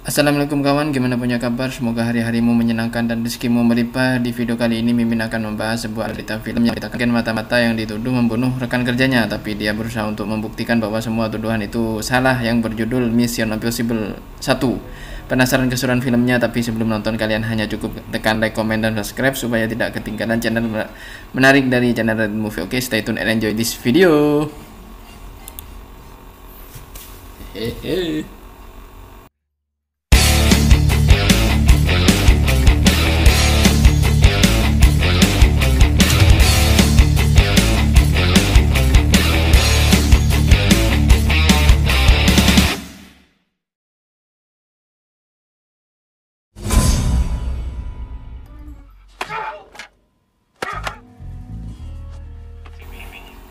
Assalamualaikum kawan, gimana punya kabar? Semoga hari-harimu menyenangkan dan rezekimu melimpah. Di video kali ini Mimin akan membahas sebuah berita film yang menceritakan mata-mata yang dituduh membunuh rekan kerjanya, tapi dia berusaha untuk membuktikan bahwa semua tuduhan itu salah, yang berjudul Mission Impossible 1. Penasaran keseruan filmnya? Tapi sebelum nonton kalian hanya cukup tekan like, comment, dan subscribe supaya tidak ketinggalan channel menarik dari channel Red Movie. Oke, stay tune and enjoy this video. Hehehe.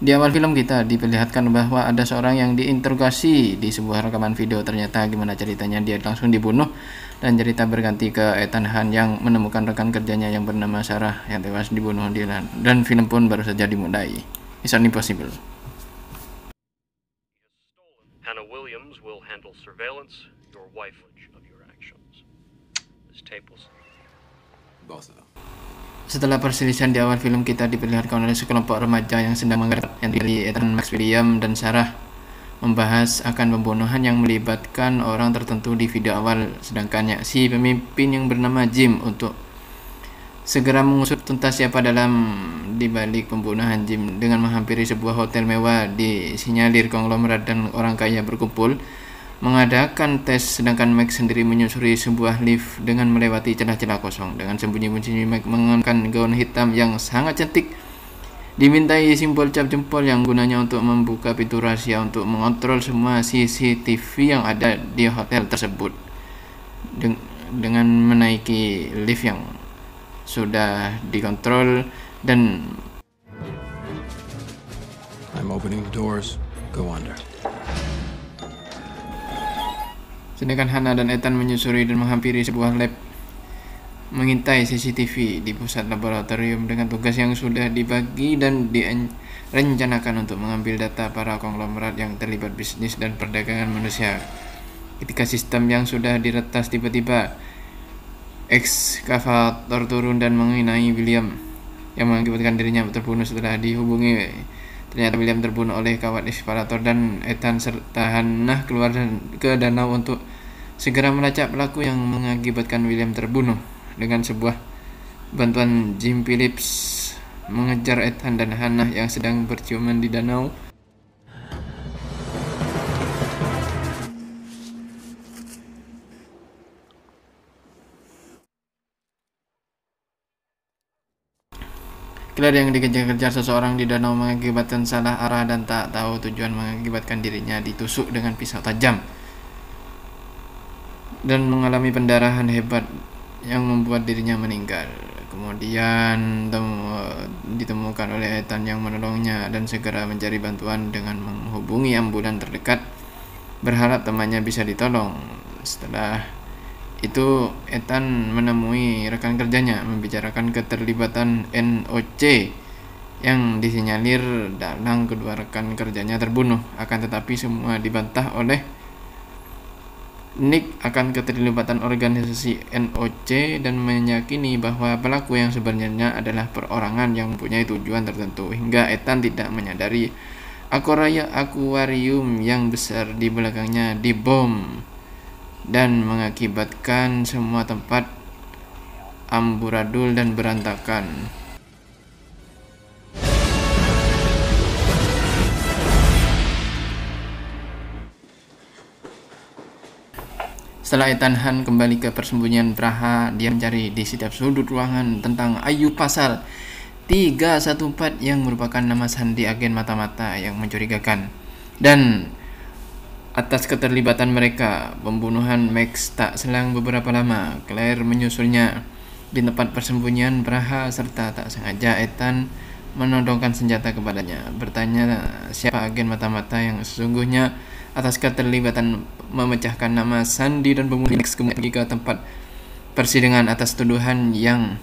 Di awal film kita diperlihatkan bahwa ada seorang yang diinterogasi di sebuah rekaman video. Ternyata gimana ceritanya, dia langsung dibunuh dan cerita berganti ke Ethan Hunt yang menemukan rekan kerjanya yang bernama Sarah yang tewas dibunuh di dan film pun baru saja dimulai. Mission Impossible. Hannah Williams will handle surveillance, your wife of your actions. This tape will both of them. Setelah perselisihan di awal film, kita diperlihatkan oleh sekelompok remaja yang sedang menggerak, yang dari Ethan, Max, William, dan Sarah membahas akan pembunuhan yang melibatkan orang tertentu di video awal, sedangkan si pemimpin yang bernama Jim untuk segera mengusut tuntas siapa dalam dibalik pembunuhan Jim dengan menghampiri sebuah hotel mewah. Disinyalir konglomerat dan orang kaya berkumpul mengadakan tes, sedangkan Max sendiri menyusuri sebuah lift dengan melewati celah-celah kosong. Dengan sembunyi-sembunyi, Max mengenakan gaun hitam yang sangat cantik, dimintai simbol cap jempol yang gunanya untuk membuka pintu rahasia untuk mengontrol semua CCTV yang ada di hotel tersebut. Dengan menaiki lift yang sudah dikontrol dan I'm opening the doors. Go under. sedangkan Hannah dan Ethan menyusuri dan menghampiri sebuah lab mengintai CCTV di pusat laboratorium dengan tugas yang sudah dibagi dan direncanakan untuk mengambil data para konglomerat yang terlibat bisnis dan perdagangan manusia. Ketika sistem yang sudah diretas, tiba-tiba ekskavator turun dan mengenai William yang mengakibatkan dirinya terbunuh setelah dihubungi. Ternyata William terbunuh oleh kawat ekskavator dan Ethan serta Hannah keluar ke danau untuk segera melacak pelaku yang mengakibatkan William terbunuh. Dengan sebuah bantuan Jim Phillips mengejar Ethan dan Hannah yang sedang berciuman di danau. Claire yang dikejar-kejar seseorang di danau mengakibatkan salah arah dan tak tahu tujuan, mengakibatkan dirinya ditusuk dengan pisau tajam dan mengalami pendarahan hebat yang membuat dirinya meninggal. Kemudian ditemukan oleh Ethan yang menolongnya dan segera mencari bantuan dengan menghubungi ambulan terdekat, berharap temannya bisa ditolong. Setelah itu Ethan menemui rekan kerjanya membicarakan keterlibatan NOC yang disinyalir dalang kedua rekan kerjanya terbunuh. Akan tetapi semua dibantah oleh Nick akan keterlibatan organisasi NOC dan meyakini bahwa pelaku yang sebenarnya adalah perorangan yang mempunyai tujuan tertentu, hingga Ethan tidak menyadari akuarium yang besar di belakangnya dibom dan mengakibatkan semua tempat amburadul dan berantakan. Setelah Ethan Hunt kembali ke persembunyian Praha, dia mencari di setiap sudut ruangan tentang Ayu Pasal 314 yang merupakan nama sandi agen mata-mata yang mencurigakan. Dan atas keterlibatan mereka, pembunuhan Max tak selang beberapa lama, Claire menyusulnya di tempat persembunyian Praha, serta tak sengaja Ethan menodongkan senjata kepadanya, bertanya siapa agen mata-mata yang sesungguhnya. Atas keterlibatan memecahkan nama sandi dan pembunuh, Max kemudian pergi ke tempat persidangan atas tuduhan yang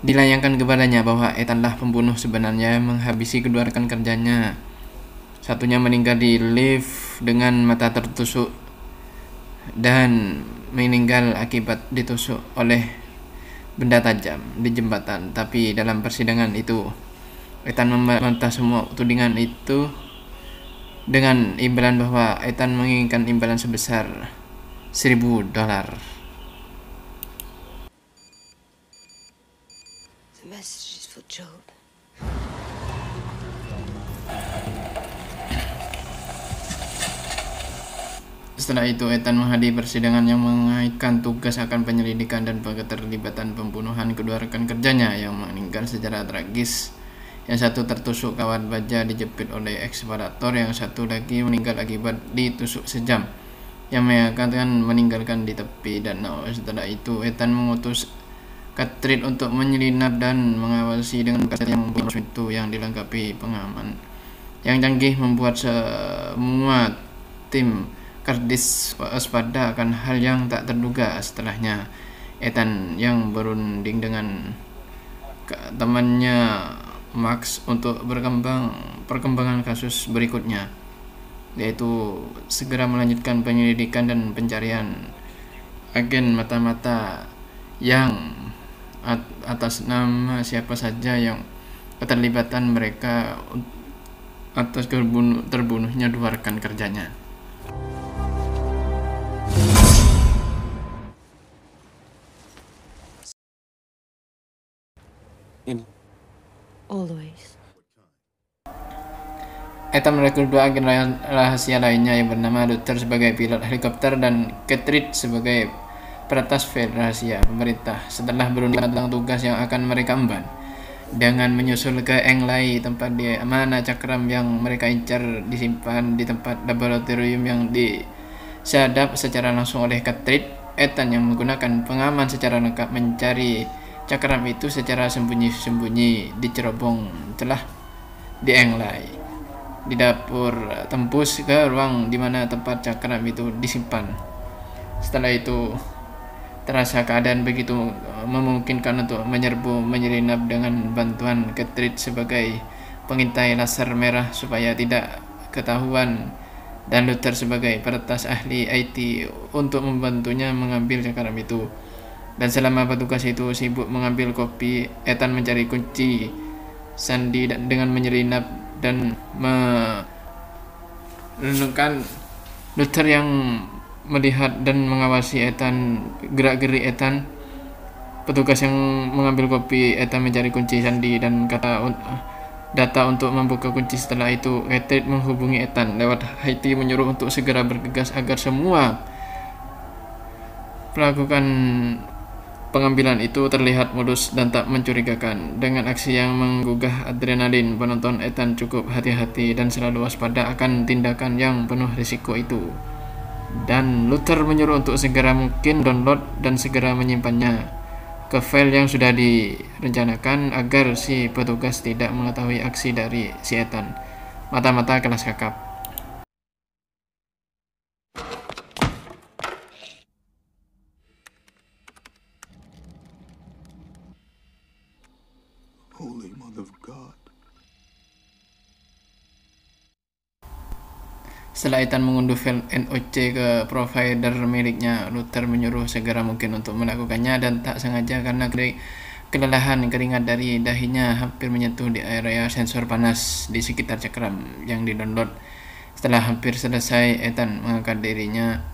dilayangkan kepadanya bahwa Ethanlah pembunuh sebenarnya, menghabisi kedua rekan kerjanya. Satunya meninggal di lift dengan mata tertusuk dan meninggal akibat ditusuk oleh benda tajam di jembatan. Tapi dalam persidangan itu Ethan membantah semua tudingan itu dengan imbalan bahwa Ethan menginginkan imbalan sebesar $1.000. The message is for Job. Setelah itu Ethan menghadiri persidangan yang mengaitkan tugas akan penyelidikan dan keterlibatan pembunuhan kedua rekan kerjanya yang meninggal secara tragis. Yang satu tertusuk kawat baja dijepit oleh ekskavator, yang satu lagi meninggal akibat ditusuk sejam yang meninggalkan di tepi danau. Setelah itu Ethan mengutus Catherine untuk menyelinap dan mengawasi dengan kaset yang itu yang dilengkapi pengaman yang canggih, membuat semua tim Kardis waspada akan hal yang tak terduga. Setelahnya Ethan yang berunding dengan temannya Max untuk perkembangan kasus berikutnya, yaitu segera melanjutkan penyelidikan dan pencarian agen mata-mata yang atas nama siapa saja yang keterlibatan mereka atas terbunuhnya dua rekan kerjanya. Always. Ethan merekrut dua agen rahasia lainnya yang bernama Luther sebagai pilot helikopter dan Catherine sebagai peretas file rahasia pemerintah. Setelah berunding tentang tugas yang akan mereka emban dengan menyusul ke Englai, tempat di mana cakram yang mereka incar disimpan di tempat laboratorium yang disadap secara langsung oleh Catherine, Ethan yang menggunakan pengaman secara lengkap mencari cakram itu secara sembunyi-sembunyi di cerobong celah di Englai. Di dapur tembus ke ruang di mana tempat cakram itu disimpan. Setelah itu terasa keadaan begitu memungkinkan untuk menyelinap dengan bantuan Catherine sebagai pengintai laser merah supaya tidak ketahuan, dan Luther sebagai peretas ahli IT untuk membantunya mengambil cakram itu. Dan selama petugas itu sibuk mengambil kopi, Ethan mencari kunci sandi dengan menyelinap dan menemukan Luther yang melihat dan mengawasi Ethan, gerak-gerik Ethan. Petugas yang mengambil kopi, Ethan mencari kunci sandi dan data untuk membuka kunci. Setelah itu Catherine menghubungi Ethan lewat IT menyuruh untuk segera bergegas agar semua melakukan pengambilan itu terlihat mulus dan tak mencurigakan. Dengan aksi yang menggugah adrenalin penonton, Ethan cukup hati-hati dan selalu waspada akan tindakan yang penuh risiko itu. Dan Luther menyuruh untuk segera mungkin download dan segera menyimpannya ke file yang sudah direncanakan agar si petugas tidak mengetahui aksi dari si Ethan. Mata-mata kelas kakap. Holy Mother of God. Setelah Ethan mengunduh file NOC ke provider miliknya, Luther menyuruh segera mungkin untuk melakukannya, dan tak sengaja karena kelelahan keringat dari dahinya hampir menyentuh di area sensor panas di sekitar cakram yang didownload. Setelah hampir selesai, Ethan mengangkat dirinya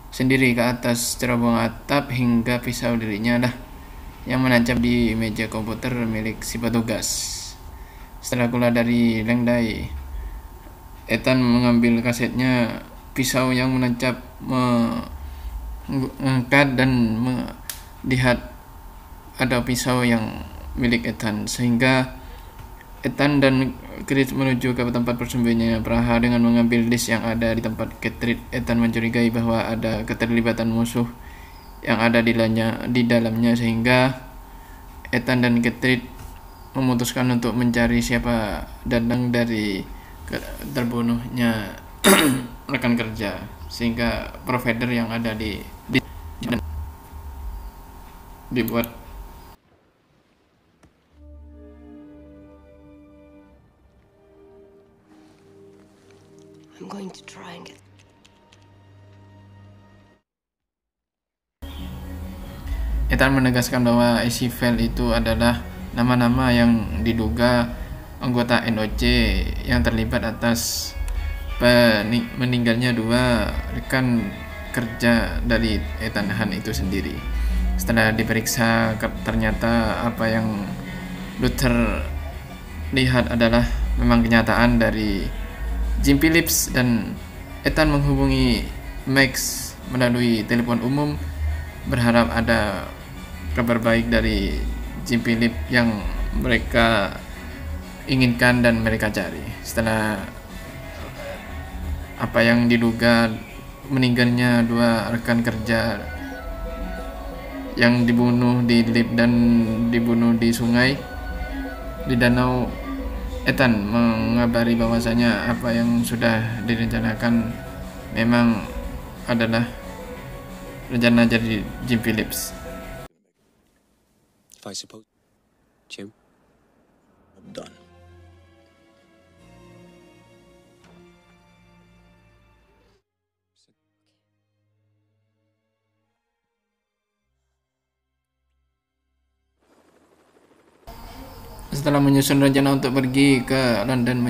sendiri ke atas cerobong atap hingga pisau dirinya yang menancap di meja komputer milik si petugas. Setelah keluar dari Lengdai, Ethan mengambil kasetnya, pisau yang menancap, mengangkat dan melihat ada pisau yang milik Ethan, sehingga Ethan dan Chris menuju ke tempat persembunyian Praha dengan mengambil disk yang ada di tempat Catherine. Ethan mencurigai bahwa ada keterlibatan musuh yang ada di dalamnya, sehingga Ethan dan Catherine memutuskan untuk mencari siapa datang dari terbunuhnya rekan kerja, sehingga provider yang ada dibuat. I'm going to try and get Ethan menegaskan bahwa Iceville itu adalah nama-nama yang diduga anggota NOC yang terlibat atas meninggalnya 2 rekan kerja dari Ethan Hunt itu sendiri. Setelah diperiksa, ternyata apa yang Luther lihat adalah memang kenyataan dari Jim Phillips, dan Ethan menghubungi Max melalui telepon umum berharap ada kabar baik dari Jim Phillips yang mereka inginkan dan mereka cari. Setelah apa yang diduga meninggalnya 2 rekan kerja yang dibunuh di lift dan dibunuh di sungai di danau, Ethan mengabari bahwasanya apa yang sudah direncanakan memang adalah rencana dari Jim Phillips. If I suppose, Jim, I'm done. Setelah menyusun rencana untuk pergi ke London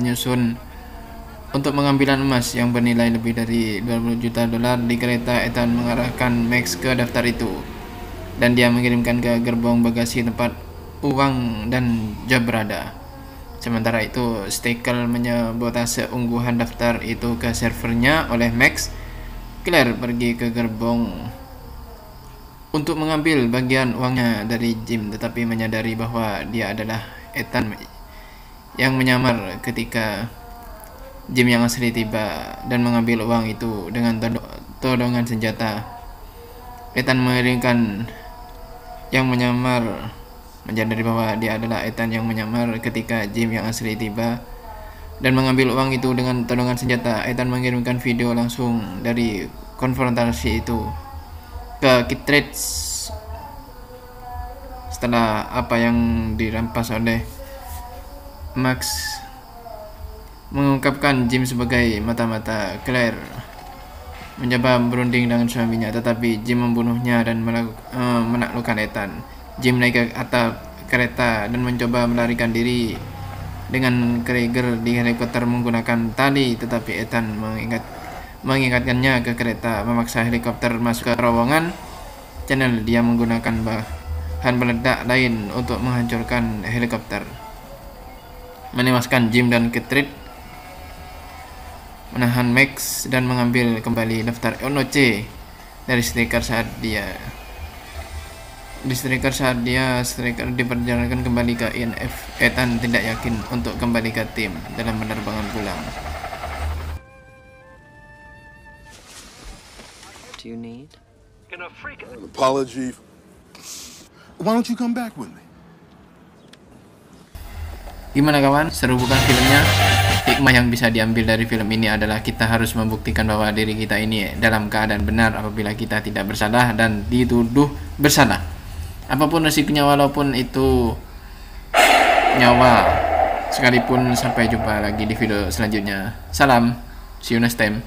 untuk pengambilan emas yang bernilai lebih dari 20 juta dolar di kereta, Ethan mengarahkan Max ke daftar itu dan dia mengirimkan ke gerbong bagasi tempat uang dan job berada. Sementara itu, Steckel menyabotase unggahan daftar itu ke servernya oleh Max. Claire pergi ke gerbong untuk mengambil bagian uangnya dari Jim, tetapi menyadari bahwa dia adalah Ethan yang menyamar ketika Jim yang asli tiba dan mengambil uang itu dengan todongan senjata. Ethan mengirimkan yang menyamar menyadari bahwa dia adalah Ethan yang menyamar ketika Jim yang asli tiba dan mengambil uang itu dengan todongan senjata. Ethan mengirimkan video langsung dari konfrontasi itu ke Kittredge setelah apa yang dirampas oleh Max mengungkapkan Jim sebagai mata-mata. Claire mencoba berunding dengan suaminya, tetapi Jim membunuhnya dan menaklukkan Ethan. Jim naik ke atap kereta dan mencoba melarikan diri dengan Krieger di helikopter menggunakan tali, tetapi Ethan mengingatkannya ke kereta, memaksa helikopter masuk ke terowongan channel. Dia menggunakan bahan peledak lain untuk menghancurkan helikopter, menewaskan Jim dan Kittredge, menahan Max dan mengambil kembali daftar NOC dari Stryker saat Stryker diperjalankan kembali ke INF. Ethan tidak yakin untuk kembali ke tim dalam penerbangan pulang. do you need? In a freak. An apology. Why don't you come back with me? Gimana kawan? Seru bukan filmnya? Hikmah yang bisa diambil dari film ini adalah kita harus membuktikan bahwa diri kita ini dalam keadaan benar apabila kita tidak bersalah dan dituduh bersalah. Apapun resikonya, walaupun itu nyawa sekalipun. Sampai jumpa lagi di video selanjutnya. Salam, see you next time.